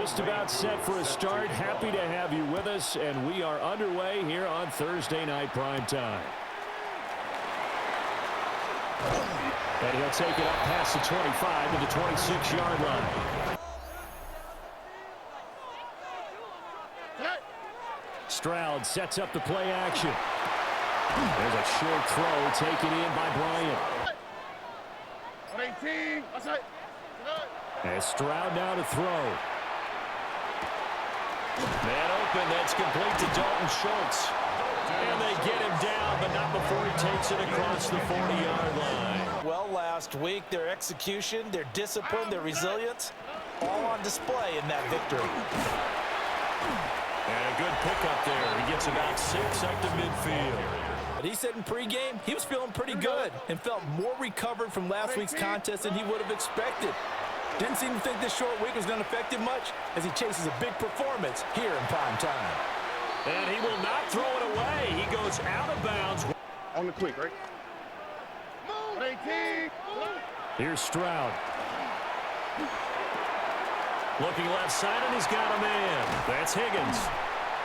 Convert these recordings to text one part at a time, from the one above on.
Just about set for a start. Happy to have you with us, and we are underway here on Thursday Night Prime Time. And he'll take it up past the 25 to the 26-yard line. Stroud sets up the play action. There's a short throw taken in by Bryant. And Stroud now to throw. Man open, that's complete to Dalton Schultz. And they get him down, but not before he takes it across the 40-yard line. Well, last week, their execution, their discipline, their resilience, all on display in that victory. And a good pickup there. He gets about 6 up to midfield. But he said in pregame he was feeling pretty good and felt more recovered from last week's contest than he would have expected. Didn't seem to think this short week was going to affect him much as he chases a big performance here in prime time. And he will not throw it away. He goes out of bounds. On the quick, right? Here's Stroud. Looking left side, and he's got a man. That's Higgins.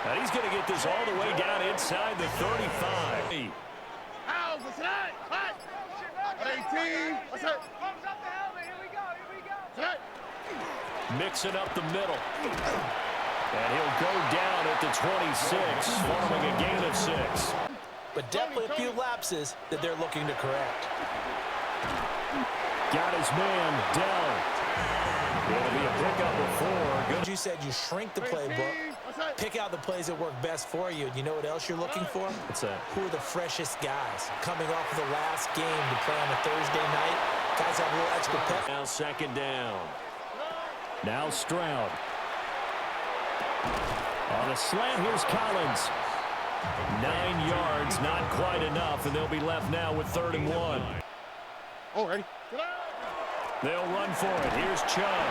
And he's going to get this all the way down inside the 35. Mixing up the middle. And he'll go down at the 26, forming a gain of 6. But definitely a few lapses that they're looking to correct. Got his man, Dell. It'll be a pickup before. Good. You said you shrink the playbook, pick out the plays that work best for you. You know what else you're looking for? What's that? Who are the freshest guys coming off of the last game to play on a Thursday night? Guys have a little extra pep. Now second down. Now Stroud. On a slant, here's Collins. 9 yards, not quite enough, and they'll be left now with 3rd and 1. Oh, ready? They'll run for it. Here's Chubb.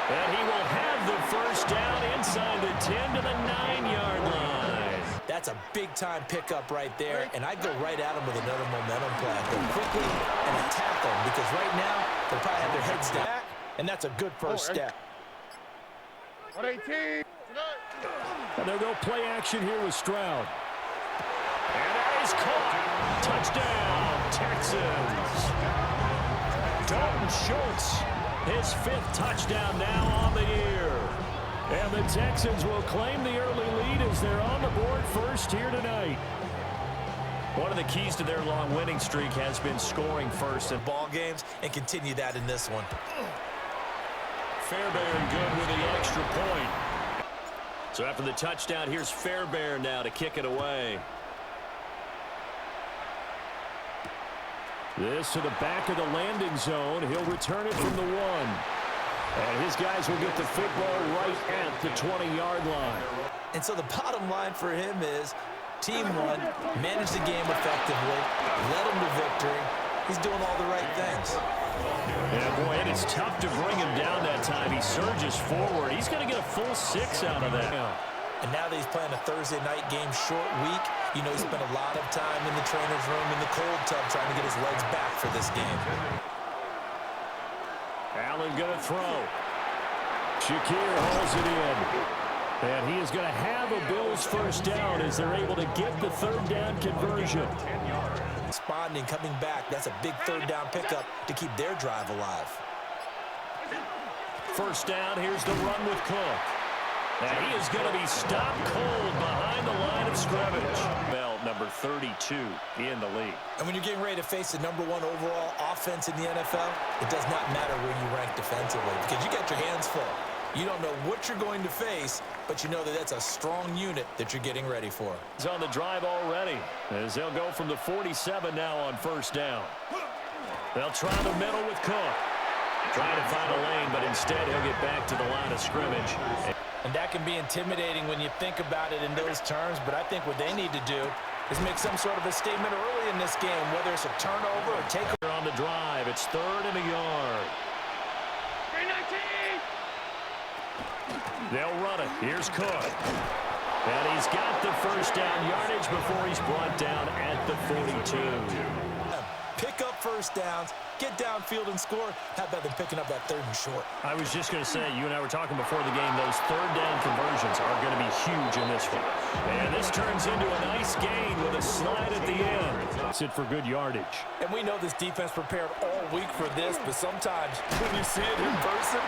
And he will have the first down inside the 10 to the 9-yard line. That's a big-time pickup right there, and I'd go right at him with another momentum play. Go quickly and attack them, because right now they'll probably have their heads down, and that's a good first step. 118. And they'll go play action here with Stroud. And that is caught. Touchdown, Texans. Dalton Schultz, his 5th touchdown now on the year. And the Texans will claim the early lead as they're on the board first here tonight. One of the keys to their long winning streak has been scoring first in ball games, and continue that in this one. Fairbairn good with the extra point. So after the touchdown, here's Fairbairn now to kick it away. This to the back of the landing zone. He'll return it from the 1. And his guys will get the football right at the 20-yard line. And so the bottom line for him is team won, managed the game effectively, led him to victory. He's doing all the right things. Yeah, boy, and it's tough to bring him down that time. He surges forward. He's going to get a full 6 out of that. And now that he's playing a Thursday night game short week, you know he spent a lot of time in the trainer's room in the cold tub trying to get his legs back for this game. Allen going to throw. Shakir hauls it in. And he is going to have a Bills first down as they're able to get the 3rd down conversion. Responding, coming back. That's a big 3rd down pickup to keep their drive alive. First down, here's the run with Cook. And he is going to be stopped cold behind the line of scrimmage. Bell, number 32 in the league. And when you're getting ready to face the #1 overall offense in the NFL, it does not matter where you rank defensively because you got your hands full. You don't know what you're going to face, but you know that that's a strong unit that you're getting ready for. He's on the drive already as they'll go from the 47 now on first down. They'll try the middle with Cook. Trying to find a lane, but instead he'll get back to the line of scrimmage. And that can be intimidating when you think about it in those terms, but I think what they need to do is make some sort of a statement early in this game, whether it's a turnover or take on the drive. It's 3rd and a yard. They'll run it. Here's Cook. And he's got the first down yardage before he's brought down at the 42. Pick up first downs, get downfield and score. How about them picking up that 3rd and short? I was just going to say, you and I were talking before the game, those 3rd down conversions are going to be huge in this one. And this turns into a nice gain with a slide at the end. That's it for good yardage. And we know this defense prepared all week for this, but sometimes when you see it in person,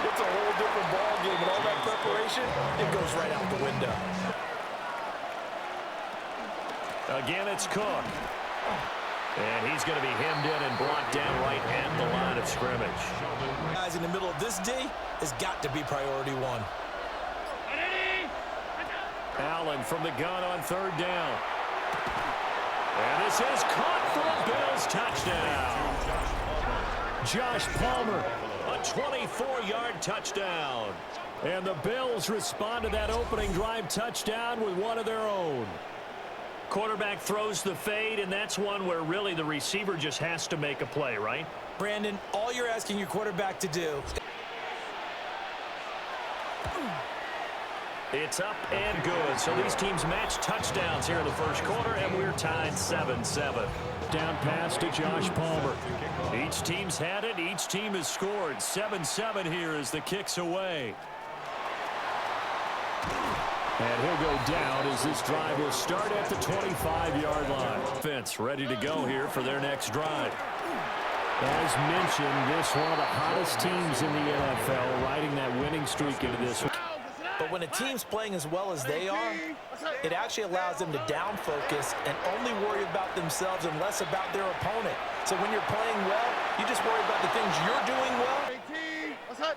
it's a whole different ballgame. And all that preparation, it goes right out the window. Again, it's Cook. And he's going to be hemmed in and brought down right at the line of scrimmage. Guys in the middle of this D has got to be priority 1. Allen from the gun on 3rd down. And this is caught for a Bills touchdown. Josh Palmer, a 24-yard touchdown. And the Bills respond to that opening drive touchdown with one of their own. Quarterback throws the fade, and that's one where really the receiver just has to make a play, right? Brandon, all you're asking your quarterback to do. It's up and good. So these teams match touchdowns here in the first quarter, and we're tied 7-7. Down pass to Josh Palmer. Each team's had it. Each team has scored. 7-7 here as the kick's away. And he'll go down as this drive will start at the 25-yard line. Offense ready to go here for their next drive. As mentioned, this one of the hottest teams in the NFL, riding that winning streak into this one. But when a team's playing as well as they are, it actually allows them to down focus and only worry about themselves and less about their opponent. So when you're playing well, you just worry about the things you're doing well.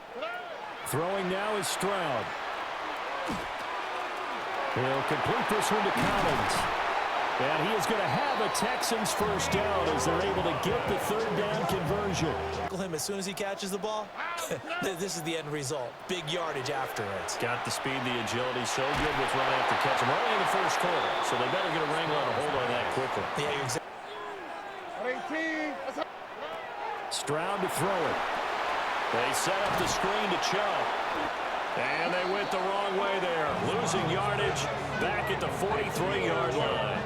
Throwing now is Stroud. He'll complete this one to Collins. And he is going to have a Texans first down as they're able to get the 3rd down conversion. Him as soon as he catches the ball, this is the end result. Big yardage after it. Got the speed, the agility, so good with run after catch. We're only in the first quarter, so they better get a wrangle on a hold on that quickly. Yeah, you're exactly. Stroud to throw it. They set up the screen to Chubb. And they went the wrong way there. Losing yardage back at the 43-yard line.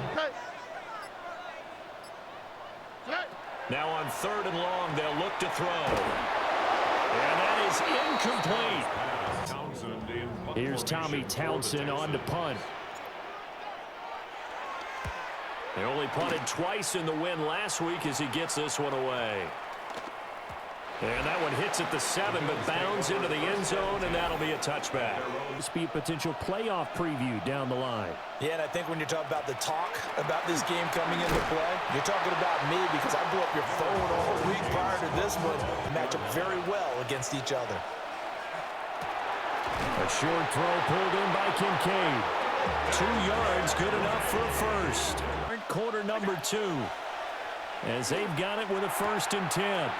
Now on 3rd and long, they'll look to throw. And that is incomplete. Here's Tommy Townsend on to punt. They only punted twice in the win last week as he gets this one away. And that one hits at the 7, but bounds into the end zone, and that'll be a touchback. This be a potential playoff preview down the line. Yeah, and I think when you're talking about the talk about this game coming into play, you're talking about me because I blew up your phone all week prior to this one. Match up very well against each other. A short throw pulled in by Kincaid. 2 yards, good enough for a first. Quarter number 2, as they've got it with a 1st and 10.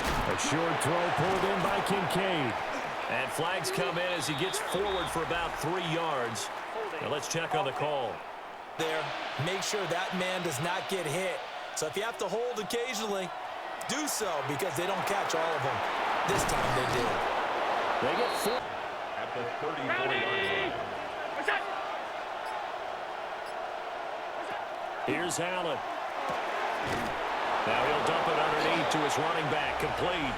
A short throw pulled in by Kincaid. And flags come in as he gets forward for about 3 yards. Now let's check on the call. There, make sure that man does not get hit. So if you have to hold occasionally, do so because they don't catch all of them. This time they did. They get 4. At the 34-yard line. Here's Allen. Now he'll dump it underneath to his running back, complete.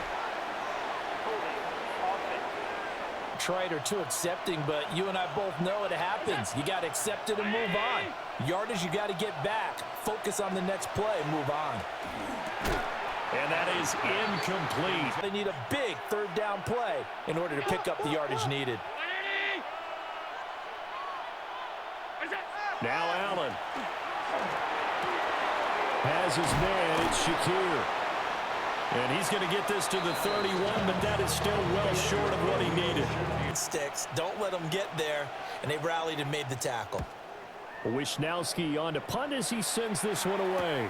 Trite or too accepting, but you and I both know it happens. You got to accept it and move on. Yardage, you got to get back. Focus on the next play, move on. And that is incomplete. They need a big 3rd down play in order to pick up the yardage needed. Now Allen has his man. It's Shakir. And he's going to get this to the 31, but that is still well short of what he needed. Sticks. Don't let them get there. And they rallied and made the tackle. Wisnowski on to punt as he sends this one away.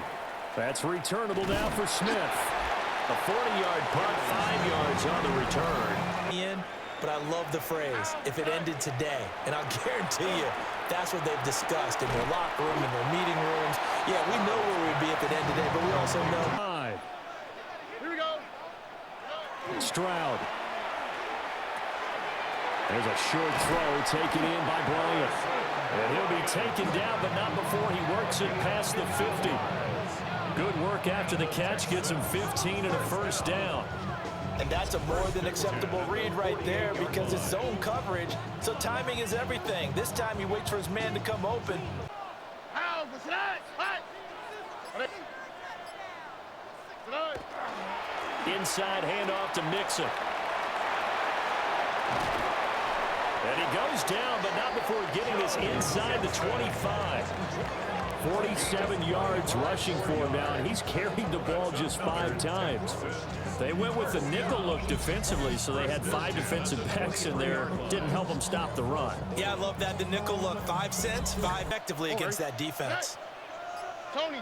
That's returnable now for Smith. A 40-yard punt, 5 yards on the return. But I love the phrase, if it ended today. And I'll guarantee you, that's what they've discussed in their locker room, in their meeting rooms. Yeah, we know where we'd be if it ended today, but we also know. Here we go. Stroud. There's a short throw taken in by Bryant. And he'll be taken down, but not before he works it past the 50. Good work after the catch. Gets him 15 and a first down. And that's a more than acceptable read right there because it's zone coverage, so timing is everything. This time he waits for his man to come open. Inside handoff to Mixon. And he goes down, but not before getting this inside the 25. 47 yards rushing for him now, and he's carried the ball just 5 times. They went with the nickel look defensively, so they had 5 defensive backs in there. Didn't help them stop the run. Yeah, I love that. The nickel look, 5 cents, 5 effectively against that defense. Tony.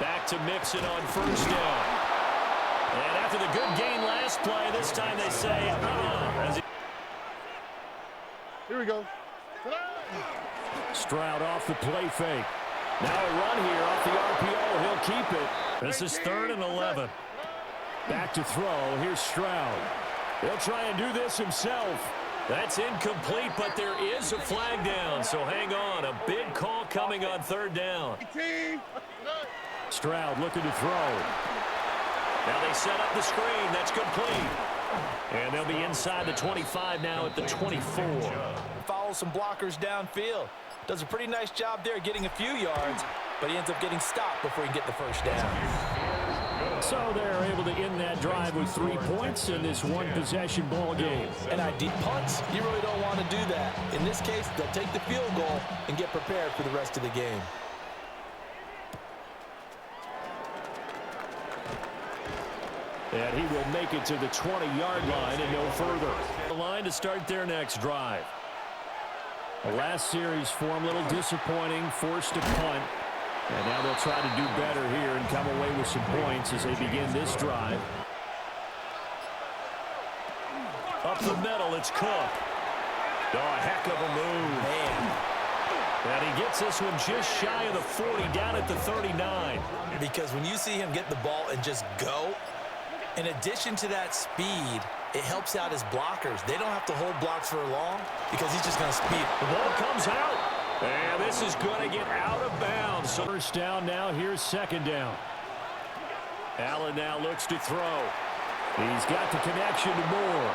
Back to Mixon on first down. And after the good gain last play, this time they say, Here we go. Stroud off the play fake. Now a run here off the RPO. He'll keep it. This is 3rd and 11. Back to throw. Here's Stroud. He'll try and do this himself. That's incomplete, but there is a flag down, so hang on. A big call coming on 3rd down. Stroud looking to throw. Now they set up the screen. That's complete. And they'll be inside the 25 now at the 24. Follows some blockers downfield. Does a pretty nice job there getting a few yards, but he ends up getting stopped before he can get the first down. So they're able to end that drive with 3 points in this one-possession ball game. And ID punts, you really don't want to do that. In this case, they'll take the field goal and get prepared for the rest of the game. And he will make it to the 20-yard line and no further. The line to start their next drive. The last series for him, a little disappointing, forced to punt. And now they'll try to do better here and come away with some points as they begin this drive. Up the middle, it's Cook. Oh, a heck of a move. Man. And he gets this one just shy of the 40, down at the 39. Because when you see him get the ball and just go, in addition to that speed, it helps out his blockers. They don't have to hold blocks for long because he's just going to speed. The ball comes out. And this is going to get out of bounds. So first down now. Here's 2nd down. Allen now looks to throw. He's got the connection to Moore.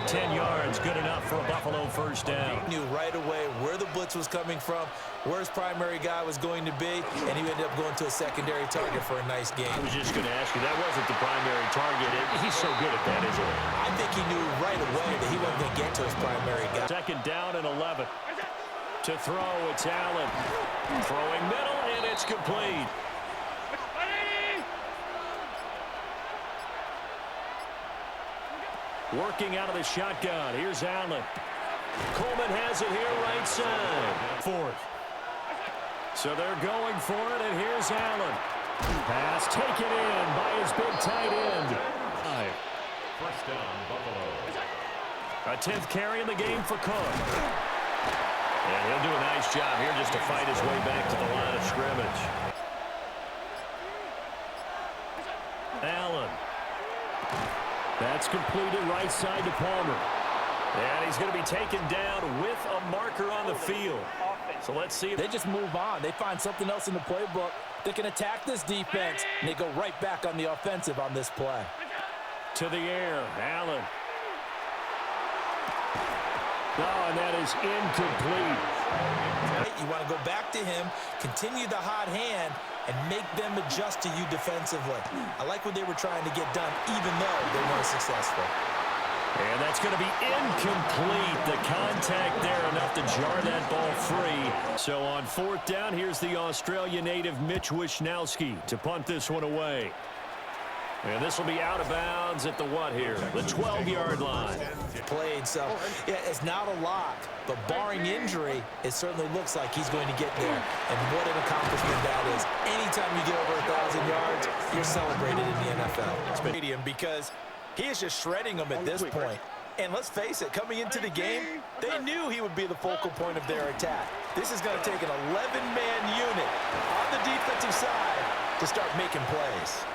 10 yards, good enough for a Buffalo first down. He knew right away where the blitz was coming from, where his primary guy was going to be, and he ended up going to a secondary target for a nice game. I was just going to ask you, that wasn't the primary target. He's so good at that, isn't he? I think he knew right away that he wasn't going to get to his primary guy. 2nd down and 11. To throw, it's Allen. Throwing middle, and it's complete. Working out of the shotgun. Here's Allen. Coleman has it here right side. 4th. So they're going for it, and here's Allen. Pass taken in by his big tight end. 5. First down, Buffalo. A 10th carry in the game for Cook. And he'll do a nice job here just to fight his way back to the line of scrimmage. Allen. That's completed right side to Palmer. And he's going to be taken down with a marker on the field. So let's see. They just move on. They find something else in the playbook. They can attack this defense, and they go right back on the offensive on this play. To the air, Allen. Oh, and that is incomplete. You want to go back to him, continue the hot hand, and make them adjust to you defensively. I like what they were trying to get done, even though they weren't successful. And that's going to be incomplete. The contact there enough to jar that ball free. So on 4th down, here's the Australia native Mitch Wishnowsky to punt this one away. And this will be out of bounds at the what here? The 12-yard line. Played, so yeah, it's not a lot, but barring injury, it certainly looks like he's going to get there. And what an accomplishment that is. Anytime you get over 1,000 yards, you're celebrated in the NFL. Because he is just shredding them at this point. And let's face it, coming into the game, they knew he would be the focal point of their attack. This is going to take an 11-man unit on the defensive side to start making plays.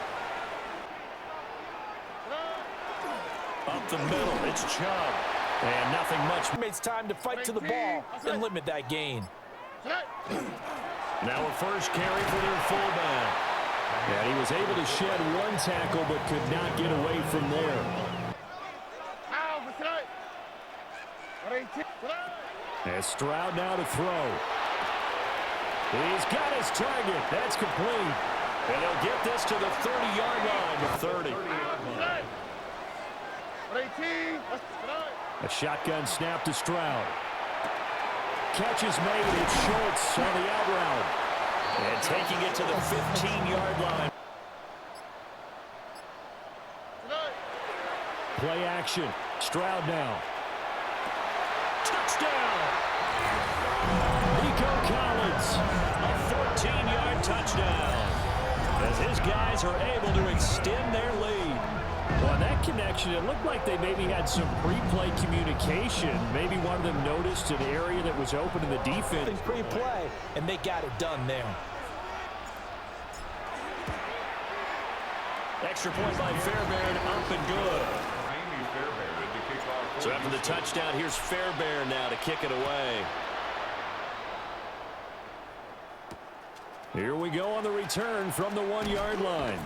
Up the middle, it's Chubb. And nothing much. It's time to fight to the ball and limit that gain. Now a first carry for their fullback. And he was able to shed one tackle but could not get away from there. As Stroud now to throw. He's got his target. That's complete. And he'll get this to the 30-yard line. 30. A shotgun snap to Stroud. Catch is made. It's Schultz on the out route. And taking it to the 15-yard line. Play action. Stroud now. Touchdown! Nico Collins, a 14-yard touchdown. As his guys are able to extend their lead. Well, that connection, it looked like they maybe had some pre-play communication. Maybe one of them noticed an area that was open in the defense. Pre-play, and they got it done there. Extra point by Fairbairn, up and good. So after the touchdown, here's Fairbairn now to kick it away. Here we go on the return from the 1-yard line.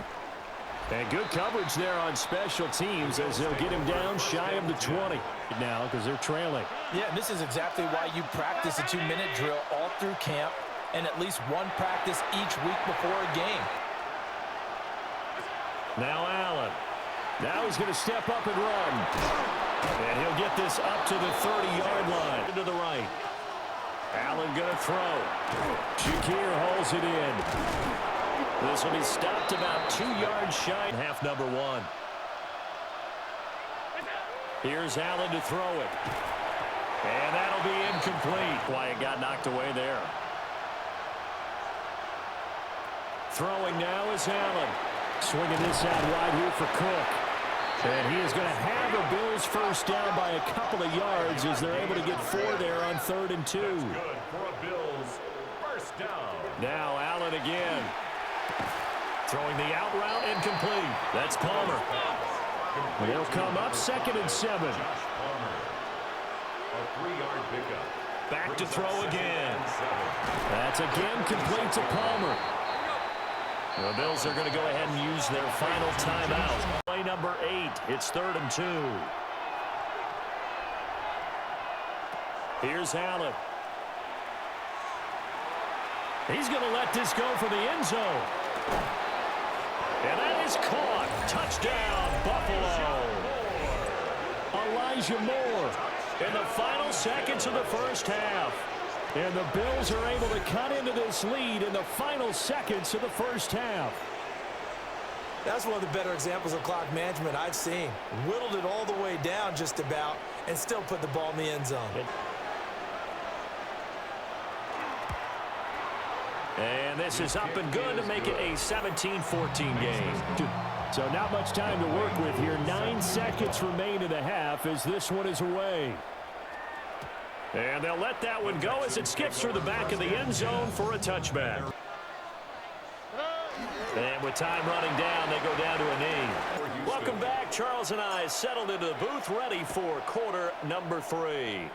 And good coverage there on special teams as they'll get him down shy of the 20 now because they're trailing. Yeah, this is exactly why you practice a 2-minute drill all through camp and at least one practice each week before a game. Now Allen. Now he's going to step up and run. And he'll get this up to the 30-yard line. To the right. Allen going to throw. Shakir holds it in. This will be stopped about 2 yards shy. Half number 1. Here's Allen to throw it. And that'll be incomplete. Why it got knocked away there. Throwing now is Allen. Swinging this out wide here for Cook. And he is going to have a Bills first down by a couple of yards as they're able to get 4 there on 3rd and 2. That's good for a Bills first down. Now Allen again. Throwing the out route incomplete. That's Palmer. They'll come up 2nd and 7. Josh Palmer. A 3-yard pickup. Back to throw again. That's again complete to Palmer. The Bills are going to go ahead and use their final timeout. Play number 8. It's 3rd and 2. Here's Allen. He's going to let this go for the end zone. And that is caught. Touchdown, Buffalo. Elijah Moore in the final seconds of the first half. And the Bills are able to cut into this lead in the final seconds of the first half. That's one of the better examples of clock management I've seen. Whittled it all the way down just about and still put the ball in the end zone. And this is up and good to make it a 17-14 game. So not much time to work with here. 9 seconds remain in the half as this one is away. And they'll let that one go as it skips through the back of the end zone for a touchback. And with time running down, they go down to a knee. Welcome back. Charles and I settled into the booth, ready for quarter number 3.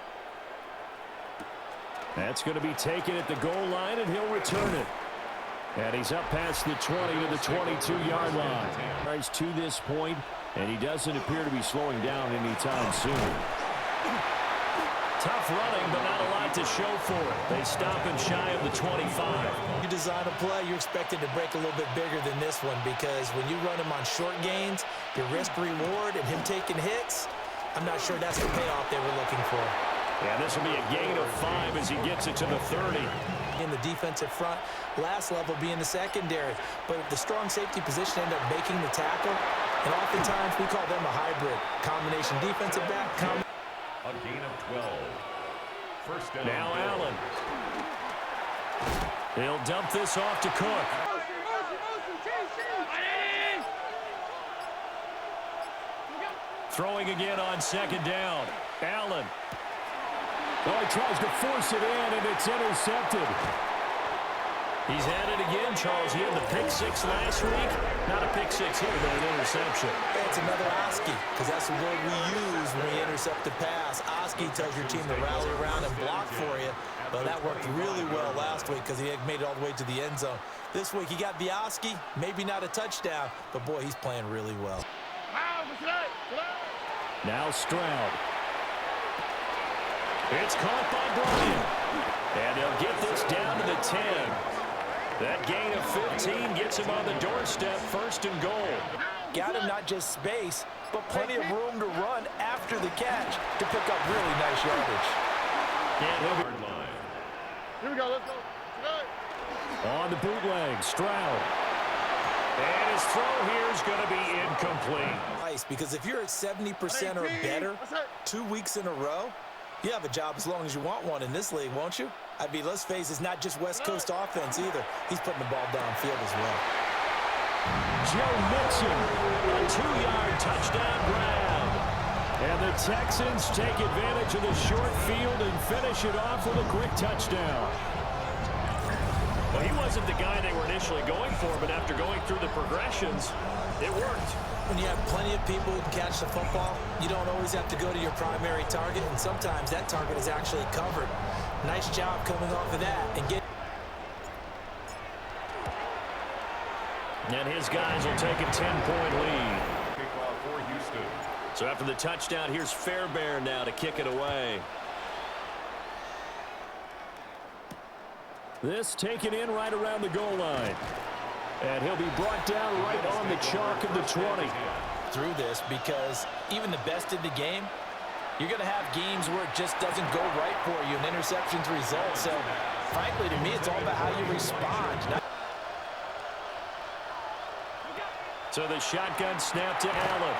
That's going to be taken at the goal line, and he'll return it. And he's up past the 20 to the 22-yard line. He's to this point, and he doesn't appear to be slowing down anytime soon. Tough running, but not a lot to show for it. They stop him shy of the 25. You design a play, you're expected to break a little bit bigger than this one because when you run him on short gains, your risk-reward and him taking hits, I'm not sure that's the payoff they were looking for. Yeah, this will be a gain of 5 as he gets it to the 30. In the defensive front, last level being the secondary. But the strong safety position ended up making the tackle, and oftentimes we call them a hybrid. Combination defensive back, A gain of 12. First down. Now Allen. He'll dump this off to Cook. Throwing again on 2nd down. Allen. Oh, he tries to force it in, and it's intercepted. He's had it again, Charles. He had the pick six last week. Not a pick six here, but an interception. It's another Oski, because that's the word we use when we intercept the pass. Oski tells your team to rally around and block for you. But that worked really well last week because he had made it all the way to the end zone. This week he got the Oski, maybe not a touchdown, but boy, he's playing really well. Now Stroud. It's caught by Bryant. And they'll get this down to the 10. That gain of 15 gets him on the doorstep, 1st and goal. Got him not just space, but plenty of room to run after the catch to pick up really nice yardage. Here we go, let's go. On the bootleg, Stroud. And his throw here is going to be incomplete. Nice, because if you're at 70% or better 2 weeks in a row, you have a job as long as you want one in this league, won't you? I mean, let's face it, it's not just West Coast offense either. He's putting the ball downfield as well. Joe Mixon, a 2-yard touchdown grab. And the Texans take advantage of the short field and finish it off with a quick touchdown. Well, he wasn't the guy they were initially going for, but after going through the progressions, it worked. When you have plenty of people who can catch the football, you don't always have to go to your primary target, and sometimes that target is actually covered. Nice job coming off of that and get. And his guys will take a 10-point lead. Kickoff for Houston. So after the touchdown, here's Fairbairn now to kick it away. This taken in right around the goal line. And he'll be brought down right on the chalk of the 20. Through this, because even the best in the game, you're going to have games where it just doesn't go right for you, and interceptions result. So, frankly, to me, it's all about how you respond. So the shotgun snap to Allen.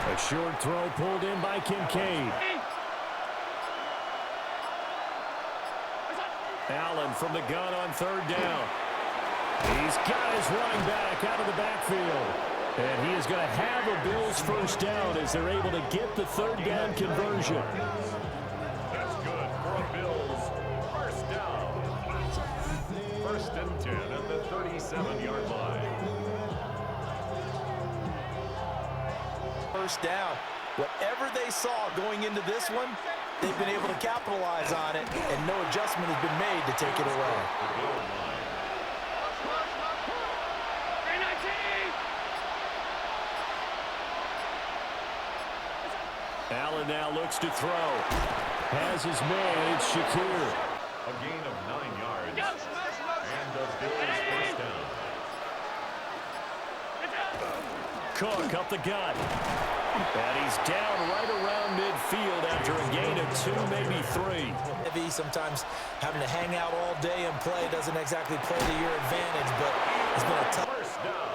A short throw pulled in by Kincaid. Allen from the gun on 3rd down. He's got his running back out of the backfield. And he is going to have a Bills 1st down as they're able to get the 3rd down conversion. That's good for a Bills 1st down. 1st and 10 at the 37-yard line. 1st down. Whatever they saw going into this one, they've been able to capitalize on it, and no adjustment has been made to take it away. Allen now looks to throw. Has his man, it's Shakir. A gain of 9 yards. And the Bills 1st down. Cook up the gut. And he's down right around midfield after a gain of 2, maybe 3. Heavy, sometimes having to hang out all day and play doesn't exactly play to your advantage, but it's been a tough. 1st down.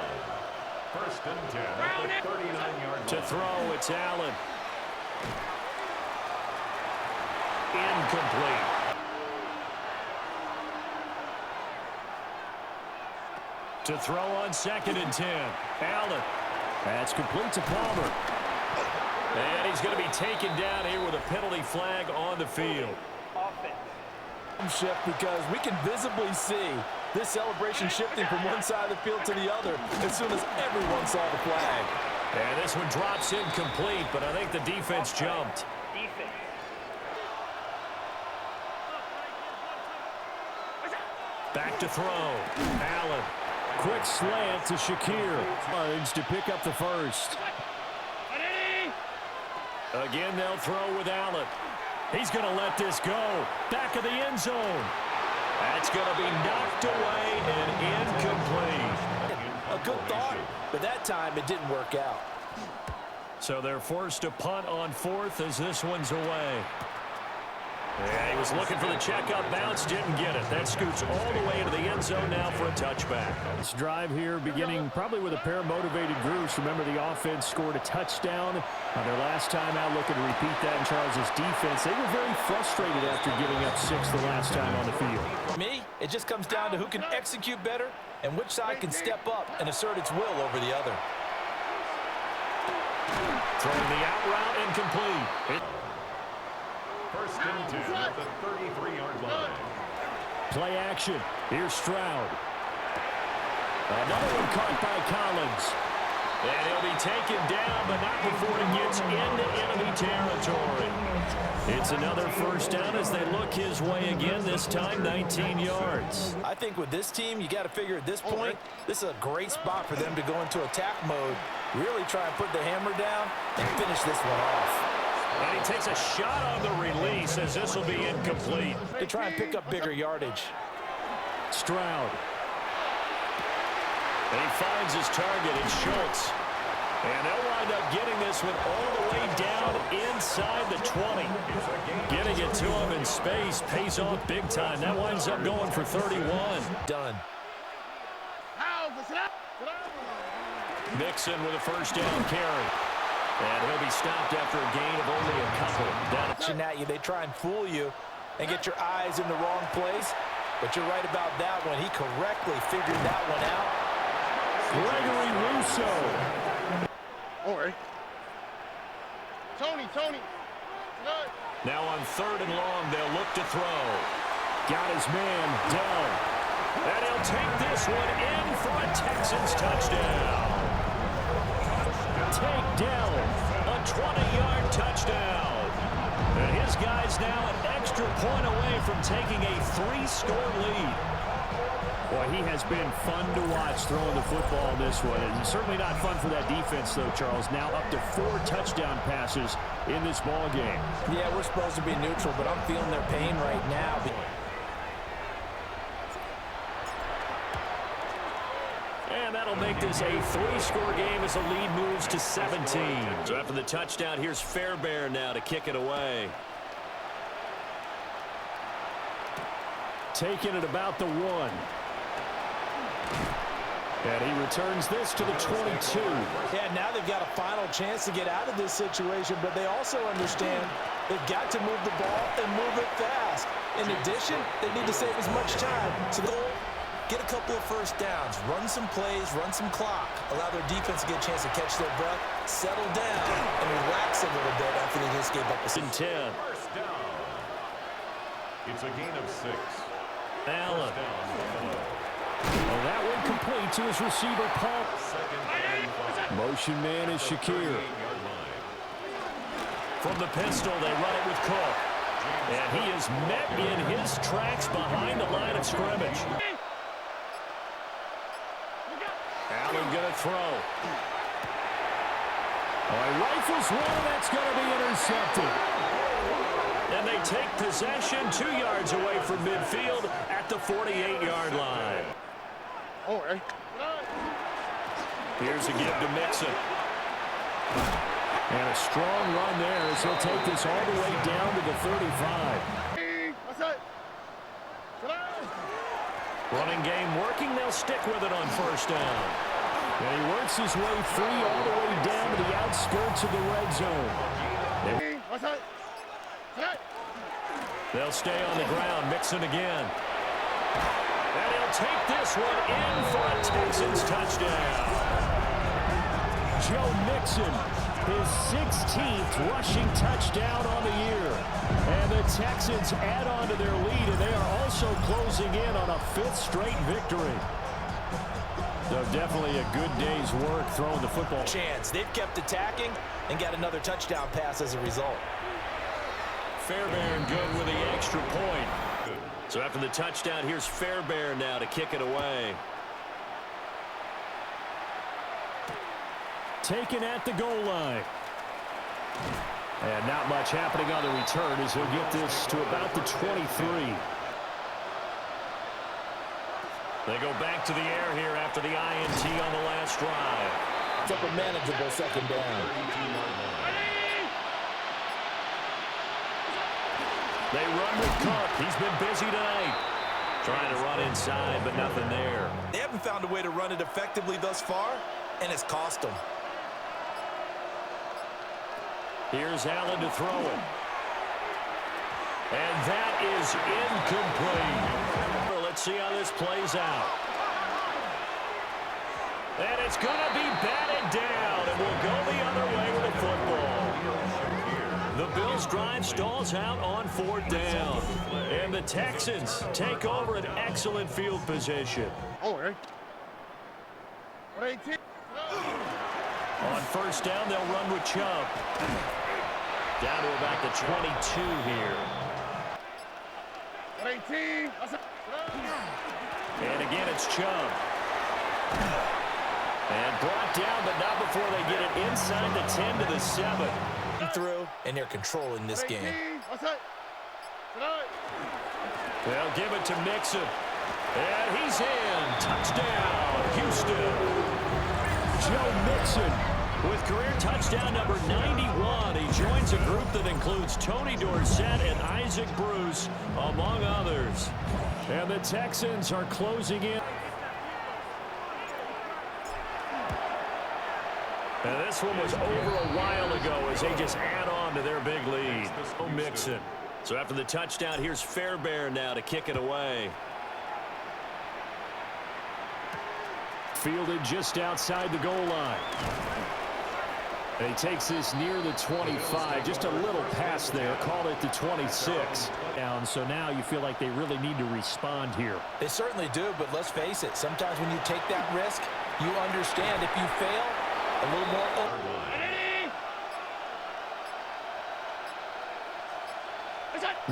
1st and 10 at the 39-yard line. To throw, it's Allen. Incomplete. To throw on 2nd and 10. Allen. That's complete to Palmer. And he's going to be taken down here with a penalty flag on the field. Shift, because we can visibly see this celebration shifting from one side of the field to the other as soon as everyone saw the flag. And this one drops incomplete, but I think the defense jumped. Back to throw. Allen. Quick slant to Shakir. Barnes to pick up the 1st. Again, they'll throw with Allen. He's going to let this go. Back of the end zone. That's going to be knocked away and incomplete. A good thought, but that time it didn't work out. So they're forced to punt on 4th as this one's away. Yeah, he was looking for the checkup bounce, didn't get it. That scoots all the way into the end zone now for a touchback. This drive here beginning probably with a pair of motivated groups. Remember, the offense scored a touchdown on their last time out, looking to repeat that in Charles's defense. They were very frustrated after giving up 6 the last time on the field. For me, it just comes down to who can execute better and which side can step up and assert its will over the other. Throwing the out route incomplete. 1st and 10 at the 33-yard line. Play action. Here's Stroud. Another one caught by Collins. And he'll be taken down, but not before he gets into enemy territory. It's another first down as they look his way again, this time 19 yards. I think with this team, you got to figure at this point, this is a great spot for them to go into attack mode, really try and put the hammer down and finish this one off. And he takes a shot on the release as this will be incomplete. To try and pick up bigger yardage. Stroud. And he finds his target in Schultz. And they'll wind up getting this one all the way down inside the 20. Getting it to him in space pays off big time. That winds up going for 31. Done. Mixon with a first down carry. And he'll be stopped after a gain of only a couple. Down at you, they try and fool you and get your eyes in the wrong place. But you're right about that one. He correctly figured that one out. Gregory Rousseau. Tony. Now on 3rd and long, they'll look to throw. Got his man, Dell. And he'll take this one in for a Texans touchdown. Take Dell, a 20-yard touchdown. And his guy's now an extra point away from taking a 3-score lead. Boy, he has been fun to watch throwing the football in this one. And certainly not fun for that defense, though, Charles. Now up to 4 touchdown passes in this ball game. Yeah, we're supposed to be neutral, but I'm feeling their pain right now. And that'll make this a 3-score game as the lead moves to 17. So after the touchdown, here's Fairbairn now to kick it away. Taking it about the 1. And he returns this to the 22. Yeah, now they've got a final chance to get out of this situation, but they also understand they've got to move the ball and move it fast. In addition, they need to save as much time. So the goal, get a couple of first downs, run some plays, run some clock, allow their defense to get a chance to catch their breath, settle down, and relax a little bit after they just gave up a 10. First down. It's a gain of 6. Allen. And that one complete to his receiver, Paul. Motion man is Shakir. From the pistol, they run it with Cook. And he is met in his tracks behind the line of scrimmage. Allen going to throw. Oh, he rifles one, that's going to be intercepted. And they take possession 2 yards away from midfield at the 48-yard line. Here's a give to Mixon. And a strong run there as he'll take this all the way down to the 35. Running game working. They'll stick with it on first down. And he works his way free all the way down to the outskirts of the red zone. They'll stay on the ground. Mixon again. And he'll take this one in for a Texans touchdown. Joe Mixon, his 16th rushing touchdown on the year. And the Texans add on to their lead, and they are also closing in on a 5th straight victory. So definitely a good day's work throwing the football. They've kept attacking and got another touchdown pass as a result. Fairbairn good with the extra point. So after the touchdown, here's Fairbairn now to kick it away. Taken at the goal line. And not much happening on the return as he'll get this to about the 23. They go back to the air here after the INT on the last drive. It's up a manageable second down. They run with Cook. He's been busy tonight. Trying to run inside, but nothing there. They haven't found a way to run it effectively thus far, and it's cost them. Here's Allen to throw it. And that is incomplete. Well, let's see how this plays out. And it's going to be batted down, and we'll go the other way with the football. The Bills' drive stalls out on 4th down. And the Texans take over an excellent field position. 18. On first down, they'll run with Chubb. Down to about the 22 here. 18. And again, it's Chubb. And brought down, but not before they get it inside the 10 to the 7. Through, and they're controlling this game. They'll give it to Mixon. And he's in. Touchdown, Houston. Joe Mixon with career touchdown number 91. He joins a group that includes Tony Dorsett and Isaac Bruce, among others. And the Texans are closing in. And this one was over a while ago as they just add on to their big lead. Mixon. So after the touchdown, here's Fairbairn now to kick it away. Fielded just outside the goal line. And he takes this near the 25. Just a little pass there. Call it the 26. Down. So now you feel like they really need to respond here. They certainly do, but let's face it. Sometimes when you take that risk, you understand if you fail, a little more open.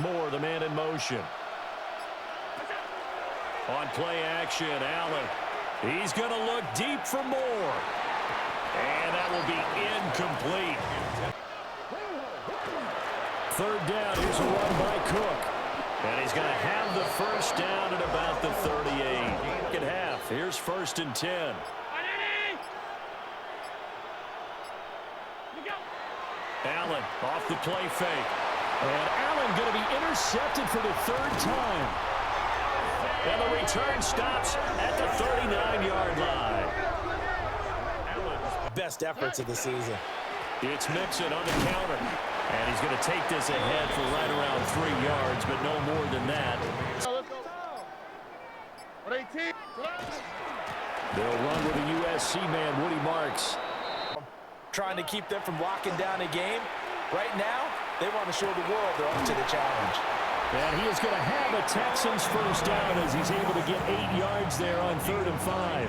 Moore, the man in motion. On play action, Allen. He's going to look deep for Moore. And that will be incomplete. Third down, here's a run by Cook. And he's going to have the first down at about the 38. At half, here's 1st and 10. Allen off the play fake. And Allen going to be intercepted for the 3rd time. And the return stops at the 39-yard line. Best efforts of the season. It's Mixon on the counter. And he's going to take this ahead for right around 3 yards, but no more than that. They'll run with a USC man, Woody Marks. Trying to keep them from locking down a game. Right now, they want to show the world they're up to the challenge. And he is going to have a Texans first down as he's able to get 8 yards there on 3rd and 5.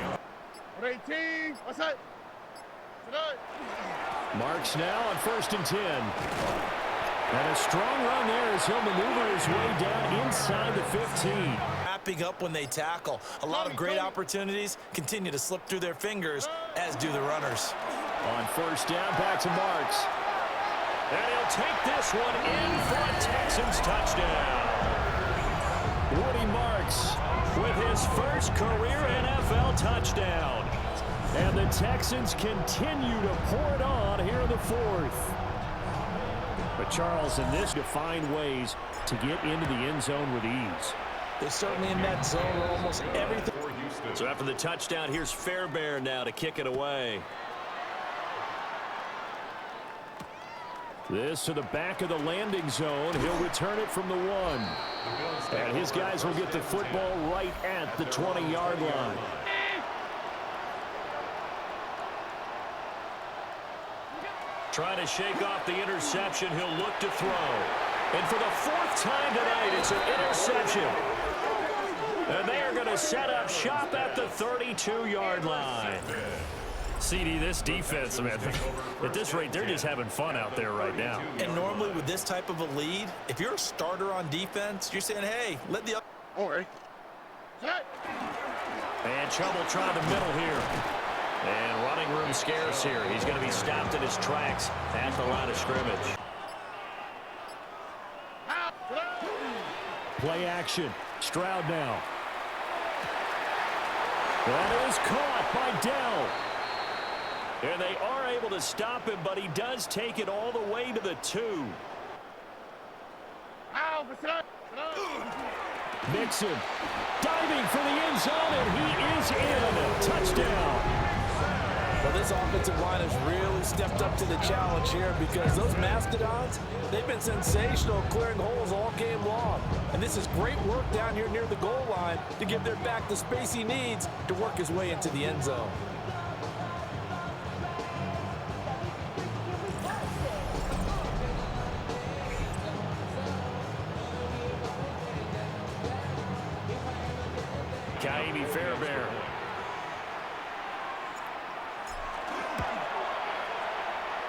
18. What's that? Marks now on 1st and 10. And a strong run there as he'll maneuver his way down inside the 15. Wrapping up when they tackle. A lot of great opportunities continue to slip through their fingers, as do the runners. On first down, back to Marks. And he'll take this one in for a Texans touchdown. Woody Marks with his first career NFL touchdown. And the Texans continue to pour it on here in the 4th. But Charles, in this, to find ways to get into the end zone with ease. They're certainly in that zone where almost everything. So after the touchdown, here's Fairbairn now to kick it away. This to the back of the landing zone. He'll return it from the 1. And his guys will get the football right at the 20-yard line. Trying to shake off the interception. He'll look to throw. And for the 4th time tonight, it's an interception. And they are going to set up shop at the 32-yard line. CD, this defense, man, at this rate, they're just having fun out there right now. And normally with this type of a lead, if you're a starter on defense, you're saying, hey, let the... And Chubb will try the middle here. And running room scarce here. He's going to be stopped in his tracks at the line of scrimmage. Play action. Stroud now. That is caught by Dell. And they are able to stop him, but he does take it all the way to the 2. Mixon diving for the end zone, and he is in. Touchdown. Well, this offensive line has really stepped up to the challenge here because those Mastodons, they've been sensational clearing holes all game long. And this is great work down here near the goal line to give their back the space he needs to work his way into the end zone. Fairbairn.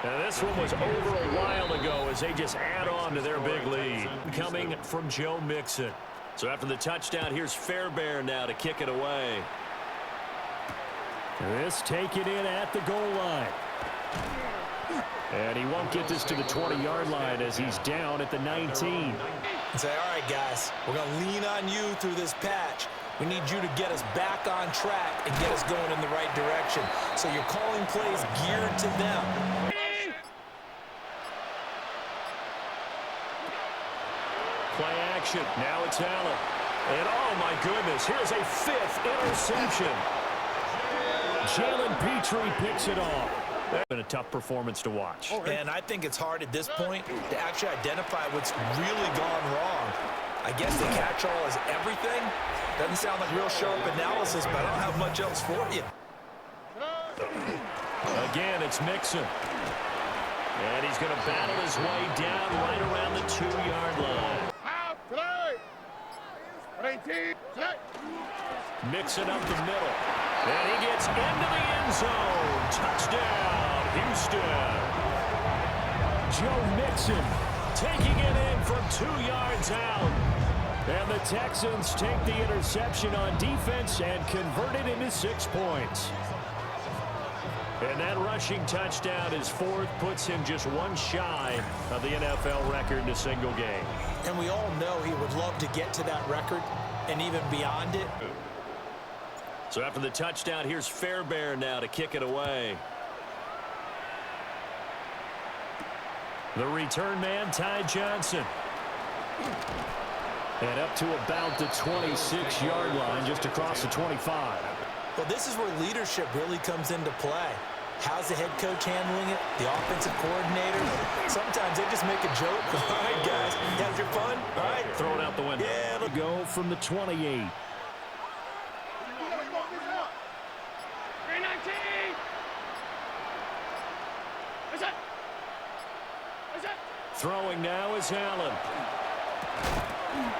And this one was over a while ago as they just add on to their big lead. Coming from Joe Mixon. So after the touchdown, here's Fairbairn now to kick it away. This taken in at the goal line. And he won't get this to the 20-yard line as he's down at the 19. And say, all right, guys, we're going to lean on you through this patch. We need you to get us back on track and get us going in the right direction. So you're calling plays geared to them. Play action. Now it's Allen. And oh my goodness, here's a 5th interception. Jalen Petrie picks it off. That's been a tough performance to watch. And I think it's hard at this point to actually identify what's really gone wrong. I guess the catch-all is everything. Doesn't sound like real sharp analysis, but I don't have much else for you. Again, it's Mixon. And he's going to battle his way down right around the 2-yard line. Mixon up the middle. And he gets into the end zone. Touchdown, Houston. Joe Mixon taking it in from 2 yards out. And the Texans take the interception on defense and convert it into 6 points. And that rushing touchdown, his 4th, puts him just one shy of the NFL record in a single game. And we all know he would love to get to that record and even beyond it. So after the touchdown, here's Fairbairn now to kick it away. The return man, Ty Johnson. And up to about the 26-yard line, just across the 25. Well, this is where leadership really comes into play. How's the head coach handling it? The offensive coordinator? Sometimes they just make a joke. All right, guys, you have your fun? All right. Throw it out the window. Yeah, let's go from the 28. Throwing now is Allen.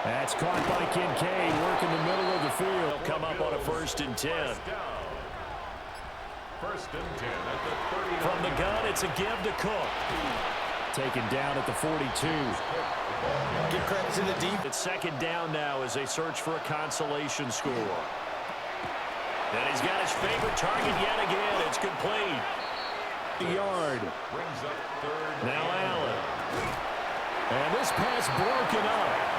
That's caught by Kincaid, working the middle of the field. He'll come up on a 1st and 10. First and 10 at the 30. From the gun, it's a give to Cook. Taken down at the 42. give credit to the defense. It's 2nd down now as they search for a consolation score. And he's got his favorite target yet again. It's complete. Yard. Brings up 3rd. Now Allen. And this pass broken up.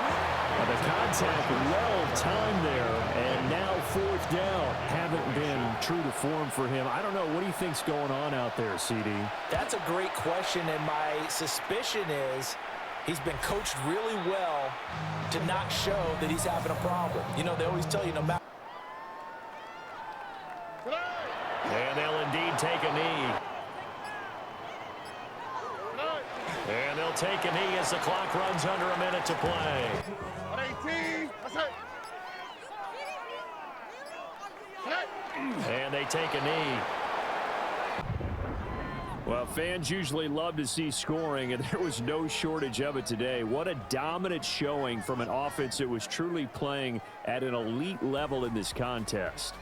The contact well timed there, and now 4th down. Haven't been true to form for him. I don't know. What do you think's going on out there, CD? That's a great question, and my suspicion is he's been coached really well to not show that he's having a problem. You know, they always tell you no matter. And they'll indeed take a knee. And they'll take a knee as the clock runs under a minute to play. 18. And they take a knee. Well, fans usually love to see scoring, and there was no shortage of it today. What a dominant showing from an offense that was truly playing at an elite level in this contest.